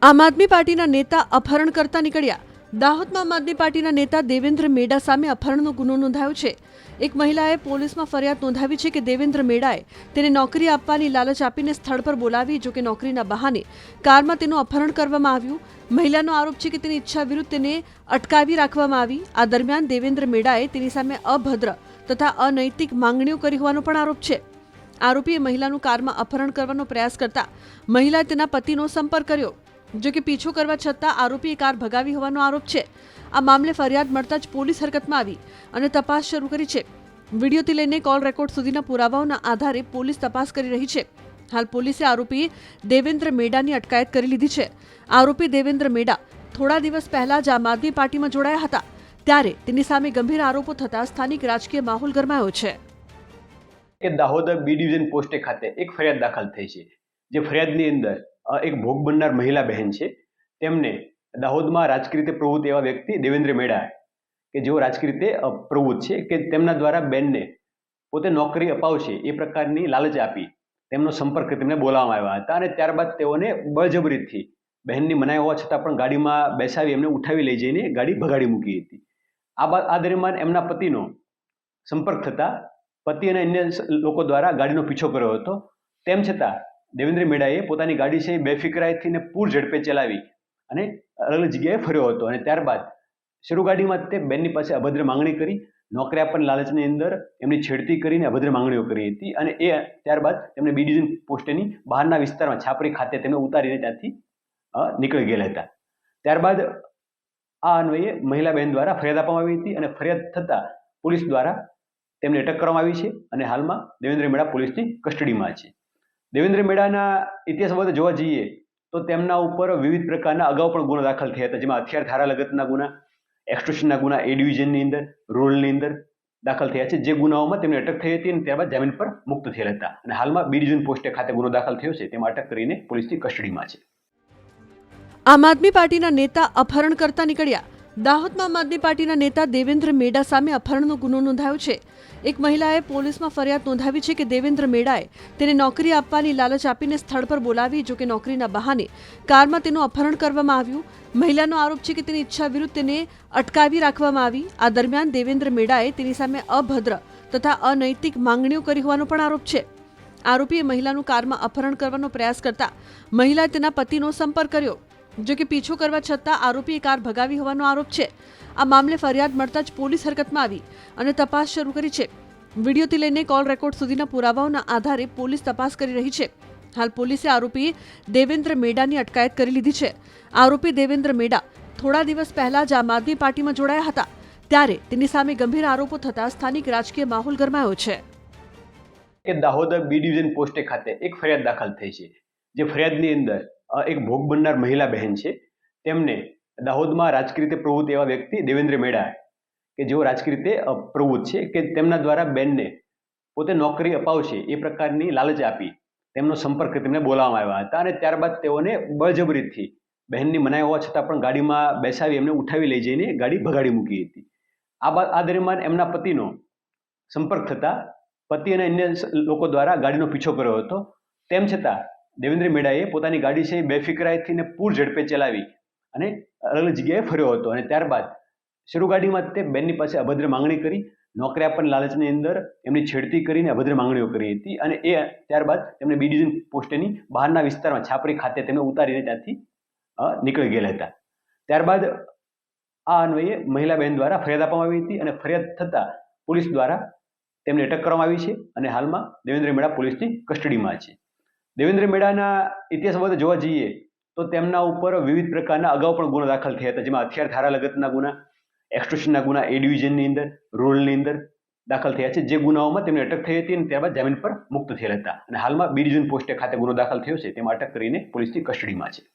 આમ આદમી પાર્ટીના નેતા અપહરણ કરતા નીકળ્યા। દાહોદમાં આમ આદમી પાર્ટીના નેતા દેવેન્દ્ર મેડા સામે અપહરણનો ગુનો નોંધાયો છે। એક મહિલાએ પોલીસમાં ફરિયાદ નોંધાવી છે કે દેવેન્દ્ર મેડાએ તેને નોકરી આપવાની લાલચ આપીને સ્થળ પર બોલાવી, જો કે નોકરીના બહાને કારમાં તેનું અપહરણ કરવામાં આવ્યું। મહિલાનો આરોપ છે કે તેની ઈચ્છા વિરુદ્ધ તેને અટકાવી રાખવામાં આવી। આ દરમિયાન દેવેન્દ્ર મેડાએ તેની સામે અભદ્ર તથા અનૈતિક માંગણીઓ કરી હોવાનો પણ આરોપ છે। આરોપીએ મહિલાનું કારમાં અપહરણ કરવાનો પ્રયાસ કરતા મહિલાએ તેના પતિનો સંપર્ક કર્યો, જો કે પીછો કરવા છતાં આરોપીએ કાર ભગાવી હોવાનો આરોપ છે। આ મામલે ફરિયાદ મળતા જ પોલીસ હરકતમાં આવી અને તપાસ શરૂ કરી છે। વિડીયોથી લઈને કોલ રેકોર્ડ સુધીના પુરાવાઓના આધારે પોલીસ તપાસ કરી રહી છે। હાલ પોલીસે આરોપી દેવેન્દ્ર મેડાની અટકાયત કરી લીધી છે। આરોપી દેવેન્દ્ર મેડા થોડા દિવસ પહેલા જ આમ આદમી પાર્ટીમાં જોડાયા હતા, ત્યારે તેની સામે ગંભીર આરોપો થતા સ્થાનિક રાજકીય માહોલ ગરમાયો છે। કે દાહોદ બી ડિવિઝન પોસ્ટે ખાતે એક ફરિયાદ દાખલ થઈ છે। જે ફરિયાદની અંદર એક ભોગ બનનાર મહિલા બહેન છે, તેમને દાહોદમાં રાજકીય રીતે પ્રવૃત્ત એવા વ્યક્તિ દેવેન્દ્ર મેડા, કે જેઓ રાજકીય રીતે પ્રવૃત્ત છે, કે તેમના દ્વારા બેનને પોતે નોકરી અપાવશે એ પ્રકારની લાલચ આપી તેમનો સંપર્ક તેમને બોલાવવામાં આવ્યા હતા અને ત્યારબાદ તેઓને બળજબરીથી બહેનની મનાઈ હોવા છતાં પણ ગાડીમાં બેસાવી એમને ઉઠાવી લઈ જઈને ગાડી ભગાડી મૂકી હતી। આ દરમિયાન એમના પતિનો સંપર્ક થતા પતિ અને અન્ય લોકો દ્વારા ગાડીનો પીછો કર્યો હતો। તેમ છતાં દેવેન્દ્ર મેડાએ પોતાની ગાડી છે બેફિકરાઈથી ને પૂર ઝડપે ચલાવી અને અલગ અલગ જગ્યાએ ફર્યો હતો અને ત્યારબાદ શરૂ ગાડીમાં તે બેનની પાસે અભદ્ર માંગણી કરી, નોકરી આપવાની લાલચની અંદર એમની છેડતી કરીને અભદ્ર માંગણીઓ કરી હતી અને એ ત્યારબાદ તેમને બી ડિવિઝન પોસ્ટની બહારના વિસ્તારમાં છાપરી ખાતે તેમને ઉતારીને ત્યાંથી નીકળી ગયેલા હતા। ત્યારબાદ આ અન્વયે મહિલા બહેન દ્વારા ફરિયાદ આપવામાં આવી હતી અને ફરિયાદ થતાં પોલીસ દ્વારા તેમને અટક કરવામાં આવી છે અને હાલમાં દેવેન્દ્ર મેડા પોલીસની કસ્ટડીમાં છે। દેવેન્દ્ર મેડાના ઇતિહાસ બાબતે જોવા જઈએ તો તેમના ઉપર વિવિધ પ્રકારના અગાઉ પણ ગુનો દાખલ થયા હતા, જેમાં હથિયાર ધારા લગતના ગુના, એક્સટોર્શનના ગુના એ ડિવિઝનની અંદર, રૂરલની અંદર દાખલ થયા છે। જે ગુનાઓમાં તેમને અટક થઈ હતી અને ત્યારબાદ જામીન પર મુક્ત થયેલા હતા અને હાલમાં બી ડિવિઝન પોસ્ટે ખાતે ગુનો દાખલ થયો છે, તેમાં અટક કરીને પોલીસની કસ્ટડીમાં છે। આમ આદમી પાર્ટીના નેતા અપહરણ કરતા નીકળ્યા। દાહોદમાં આમ આદમી પાર્ટીના નેતા દેવેન્દ્ર મેડા સામે અપહરણનો ગુનો નોંધાયો છે। એક મહિલાએ પોલીસમાં ફરિયાદ નોંધાવી છે કે દેવેન્દ્ર મેડાએ તેને નોકરી આપવાની લાલચ આપીને સ્થળ પર બોલાવી, જો કે નોકરીના બહાને કારમાં તેનું અપહરણ કરવામાં આવ્યું। મહિલાનો આરોપ છે કે તેની ઈચ્છા વિરુદ્ધ તેને અટકાવી રાખવામાં આવી। આ દરમિયાન દેવેન્દ્ર મેડાએ તેની સામે અભદ્ર તથા અનૈતિક માંગણીઓ કરી હોવાનો પણ આરોપ છે। આરોપીએ મહિલાનું કારમાં અપહરણ કરવાનો પ્રયાસ કરતા મહિલાએ તેના પતિનો સંપર્ક કર્યો, જો કે પીછો કરવા છતાં આરોપીએ કાર ભગાવી હોવાનો આરોપ છે। આ મામલે ફરિયાદ મળતા જ પોલીસ હરકતમાં આવી અને તપાસ શરૂ કરી છે। વિડીયોથી લઈને કોલ રેકોર્ડ સુધીના પુરાવાઓના આધારે પોલીસ તપાસ કરી રહી છે। હાલ પોલીસે આરોપી દેવેન્દ્ર મેડાની અટકાયત કરી લીધી છે। આરોપી દેવેન્દ્ર મેડા થોડા દિવસ પહેલા જ આમ આદમી પાર્ટીમાં જોડાયા હતા, ત્યારે તેની સામે ગંભીર આરોપો થતા સ્થાનિક રાજકીય માહોલ ગરમાયો છે। કે દાહોદ બી ડિવિઝન પોસ્ટે ખાતે એક ફરિયાદ દાખલ થઈ છે। જે ફરિયાદની અંદર એક ભોગ બનનાર મહિલા બહેન છે, તેમને દાહોદમાં રાજકીય રીતે પ્રવૃત્ત એવા વ્યક્તિ દેવેન્દ્ર મેડા, કે જેઓ રાજકીય રીતે પ્રવૃત્ત છે, કે તેમના દ્વારા બેનને પોતે નોકરી અપાવશે એ પ્રકારની લાલચ આપી તેમનો સંપર્ક તેમને બોલાવવામાં આવ્યા હતા અને ત્યારબાદ તેઓને બળજબરીથી બહેનની મનાઈ હોવા છતાં પણ ગાડીમાં બેસાવી એમને ઉઠાવી લઈ જઈને ગાડી ભગાડી મૂકી હતી। આ દરમિયાન એમના પતિનો સંપર્ક થતા પતિ અને અન્ય લોકો દ્વારા ગાડીનો પીછો કર્યો હતો। તેમ છતાં દેવેન્દ્ર મેડાએ પોતાની ગાડી છે બેફિકરાઈથી ને પૂર ઝડપે ચલાવી અને અલગ અલગ જગ્યાએ ફર્યો હતો અને ત્યારબાદ શરૂ ગાડીમાં તે બેનની પાસે અભદ્ર માંગણી કરી, નોકરી આપવાની લાલચની અંદર એમની છેડતી કરીને અભદ્ર માંગણીઓ કરી હતી અને એ ત્યારબાદ તેમને બી ડિવિઝન પોસ્ટની બહારના વિસ્તારમાં છાપરી ખાતે તેમને ઉતારીને ત્યાંથી નીકળી ગયેલા હતા। ત્યારબાદ આ અન્વયે મહિલા બહેન દ્વારા ફરિયાદ આપવામાં આવી હતી અને ફરિયાદ થતાં પોલીસ દ્વારા તેમને અટક કરવામાં આવી છે અને હાલમાં દેવેન્દ્ર મેડા પોલીસની કસ્ટડીમાં છે। દેવેન્દ્ર મેડાના ઇતિહાસ બાબતે જોવા જઈએ તો તેમના ઉપર વિવિધ પ્રકારના અગાઉ પણ ગુનો દાખલ થયા હતા, જેમાં હથિયાર ધારા લગતના ગુના, એક્સટોર્શનના ગુના એ ડિવિઝનની અંદર, રૂરલની અંદર દાખલ થયા છે। જે ગુનાઓમાં તેમને અટક થઈ હતી અને ત્યારબાદ જામીન પર મુક્ત થયેલા હતા અને હાલમાં બી ડિવિઝન પોસ્ટે ખાતે ગુનો દાખલ થયો છે, તેમાં અટક કરીને પોલીસની કસ્ટડીમાં છે।